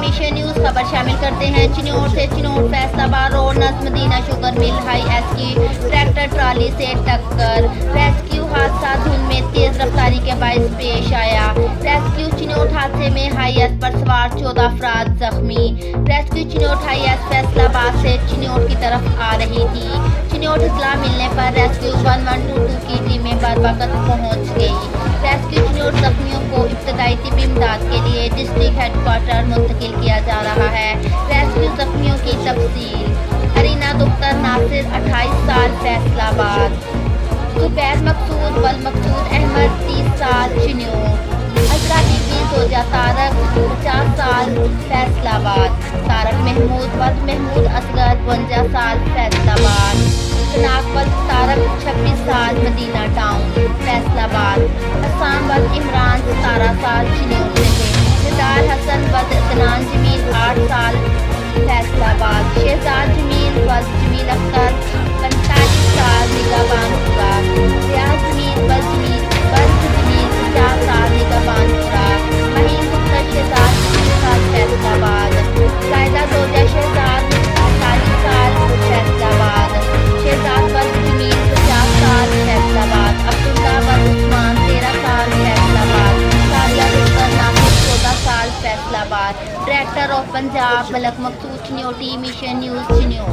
Mission news खबर शामिल करते हैं। चिन्नौर से Chiniot Faisalabad road Najmadina sugar mill hiace की ट्रैक्टर ट्राली से टक्कर। रेस्क्यू हादसा धुंध में तेज रफ्तारी के बायस पेश आया। रेस्क्यू चिन्नौर हादसे में हाई एस पर सवार 14 अफराद जख्मी। Rescue Chinnaur high S Faisalabad से चिन्नौर की तरफ आ रही थी। चिन्नौर इत्तला मिलने पर रेस्क्यू 1122 की टीमें बरवकत पहुंच गई। रेस्क्यू चिन्नौर जख्मियों को इब्तदाई तिब्बी इमदाद के लिए डिस्ट्रिक्ट हेडक्वार्टर मुंतकिल किया जा रहा है। रेस्क्यू जख्मियों की तफसील। अरीना दुख्तर नासिर 28 साल फैसलाबाद। जुबैर मकसूद वल मकसूद अहमद 30 साल चिन्नौर। अजरा बीबी जोजा तारक 50 साल फैसलाबाद। तारक महमूद वद महमूद असगर 52 साल फैसलाबाद। शनाक वद तारक 26 साल मदीना टाउन फैसलाबाद। हसान वद इमरान 17 साल चिन्नौर से थे। निदार हसन वद अदनान जमील 8 साल फैसलाबाद। शहजाद जमील वद जमील अख्तर 45 साल निगाहबानपुरा। रियाज जमील वद जमील 50 साल निगाहबानपुरा। महीन दुख्तर शहजाद 20 साल फैसलाबाद। जायदा जोजा शहजाद 40 साल फैसलाबाद। शहजाद वद जमील 50 साल फैसलाबाद। अब्दुल्ला वद उस्मान 13 साल फैसलाबाद। सारिया दुख्तर नासिर 14 साल Faisalabad. Director of Punjab Malak Maqsood Chiniot T mission news Chinnaur.